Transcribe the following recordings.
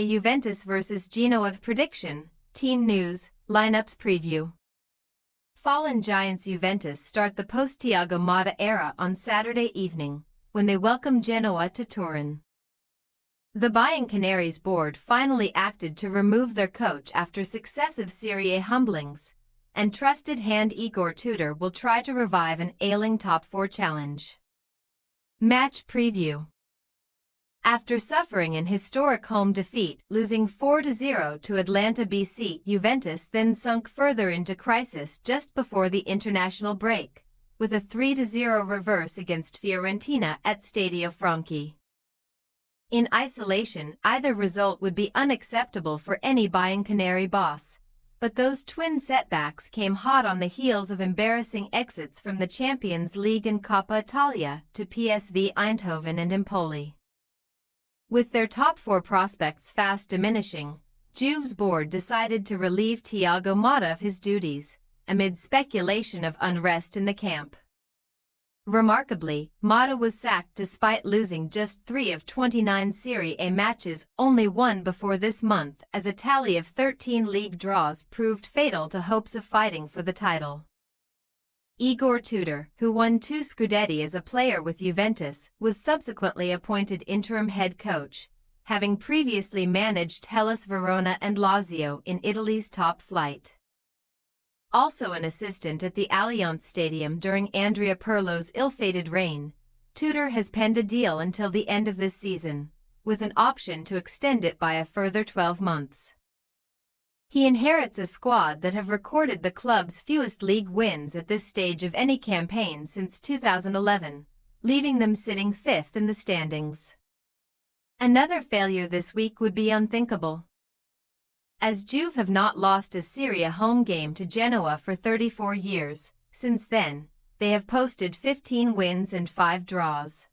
Juventus vs Genoa prediction, team news, lineups preview. Fallen giants Juventus start the post-Thiago Motta era on Saturday evening, when they welcome Genoa to Turin. The Buying Canaries board finally acted to remove their coach after successive Serie A humblings, and trusted hand Igor Tudor will try to revive an ailing top four challenge. Match preview. After suffering an historic home defeat, losing 4-0 to Atlanta BC, Juventus then sunk further into crisis just before the international break, with a 3-0 reverse against Fiorentina at Stadio Franchi. In isolation, either result would be unacceptable for any Buying Canary boss, but those twin setbacks came hot on the heels of embarrassing exits from the Champions League and Coppa Italia to PSV Eindhoven and Empoli. With their top four prospects fast diminishing, Juve's board decided to relieve Thiago Motta of his duties, amid speculation of unrest in the camp. Remarkably, Motta was sacked despite losing just 3 of 29 Serie A matches, only one before this month, as a tally of 13 league draws proved fatal to hopes of fighting for the title. Igor Tudor, who won 2 Scudetti as a player with Juventus, was subsequently appointed interim head coach, having previously managed Hellas Verona and Lazio in Italy's top flight. Also an assistant at the Allianz Stadium during Andrea Pirlo's ill-fated reign, Tudor has penned a deal until the end of this season, with an option to extend it by a further 12 months. He inherits a squad that have recorded the club's fewest league wins at this stage of any campaign since 2011, leaving them sitting 5th in the standings. Another failure this week would be unthinkable, as Juve have not lost a Serie A home game to Genoa for 34 years. Since then, they have posted 15 wins and 5 draws.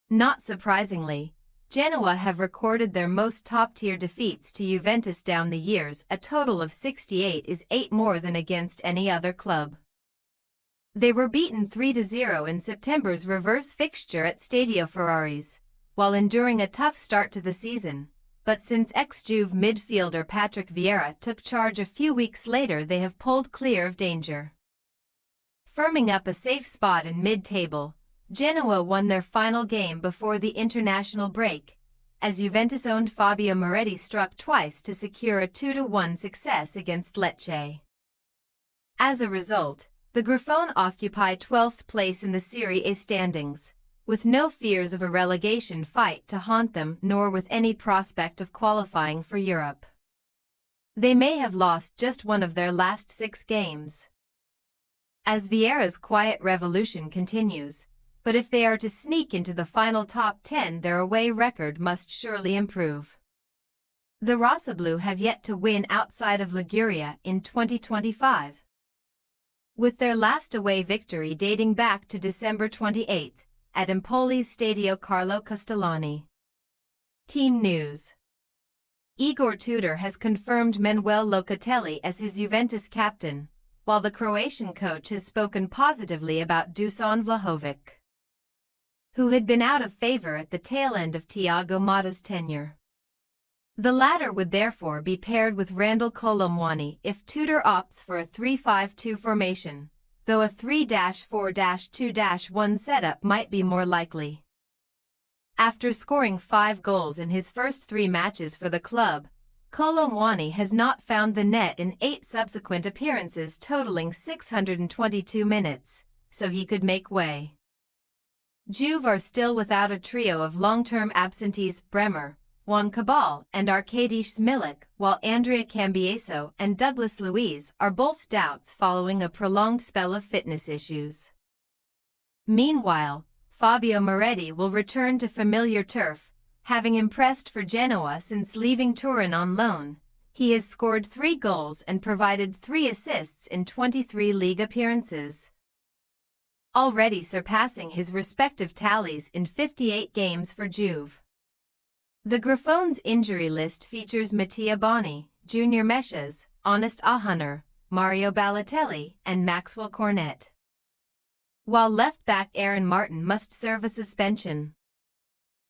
Not surprisingly, Genoa have recorded their most top-tier defeats to Juventus down the years. A total of 68 is 8 more than against any other club. They were beaten 3-0 in September's reverse fixture at Stadio Ferraris, while enduring a tough start to the season, but since ex-Juve midfielder Patrick Vieira took charge a few weeks later, they have pulled clear of danger. Firming up a safe spot in mid-table, Genoa won their final game before the international break, as Juventus-owned Fabio Moretti struck twice to secure a 2-1 success against Lecce. As a result, the Grifone occupy 12th place in the Serie A standings, with no fears of a relegation fight to haunt them, nor with any prospect of qualifying for Europe. They may have lost just one of their last 6 games, as Vieira's quiet revolution continues, but if they are to sneak into the final top 10, their away record must surely improve. The Rossoblu have yet to win outside of Liguria in 2025, with their last away victory dating back to December 28 at Empoli's Stadio Carlo Castellani. Team news. Igor Tudor has confirmed Manuel Locatelli as his Juventus captain, while the Croatian coach has spoken positively about Dusan Vlahovic, who had been out of favor at the tail end of Thiago Motta's tenure. The latter would therefore be paired with Randal Kolo Muani if Tudor opts for a 3-5-2 formation, though a 3-4-2-1 setup might be more likely. After scoring 5 goals in his first 3 matches for the club, Kolo Muani has not found the net in 8 subsequent appearances totaling 622 minutes, so he could make way. Juve are still without a trio of long-term absentees Bremer, Juan Cabal, and Arkadiusz Milik, while Andrea Cambiaso and Douglas Luiz are both doubts following a prolonged spell of fitness issues. Meanwhile, Fabio Moretti will return to familiar turf, having impressed for Genoa since leaving Turin on loan. He has scored 3 goals and provided 3 assists in 23 league appearances, already surpassing his respective tallies in 58 games for Juve. The Grifone's injury list features Mattia Boni, Junior Meshes, Honest Ahunner, Mario Balotelli, and Maxwell Cornet, while left-back Aaron Martin must serve a suspension.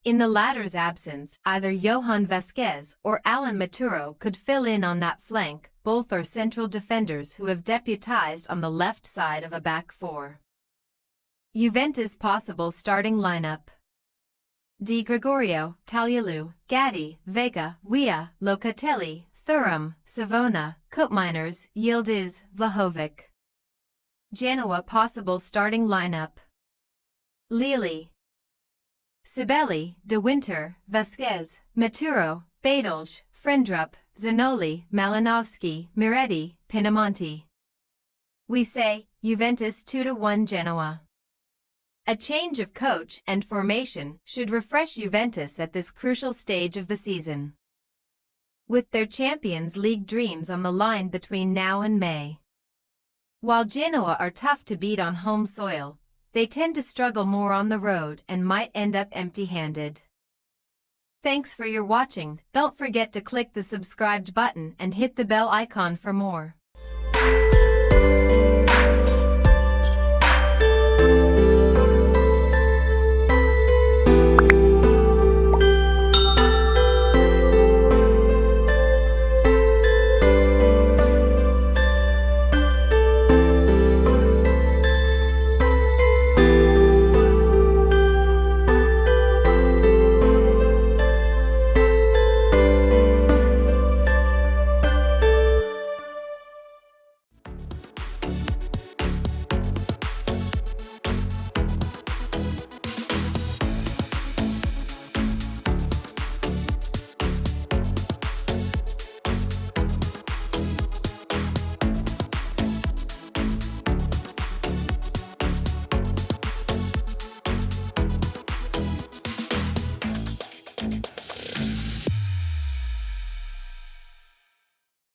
In the latter's absence, either Johan Vasquez or Alan Maturo could fill in on that flank. Both are central defenders who have deputized on the left side of a back four. Juventus' possible starting lineup: Di Gregorio, Kalyalu, Gatti, Vega, Weah, Locatelli, Thuram, Savona, Koopmeiners, Yildiz, Vlahovic. Genoa possible starting lineup: Lili, Sibeli, De Winter, Vasquez, Maturo, Badalj, Frendrup, Zanoli, Malinowski, Miretti, Pinamonti. We say, Juventus 2-1 Genoa. A change of coach and formation should refresh Juventus at this crucial stage of the season, with their Champions League dreams on the line between now and May. While Genoa are tough to beat on home soil, they tend to struggle more on the road and might end up empty-handed. Thanks for your watching. Don't forget to click the subscribed button and hit the bell icon for more.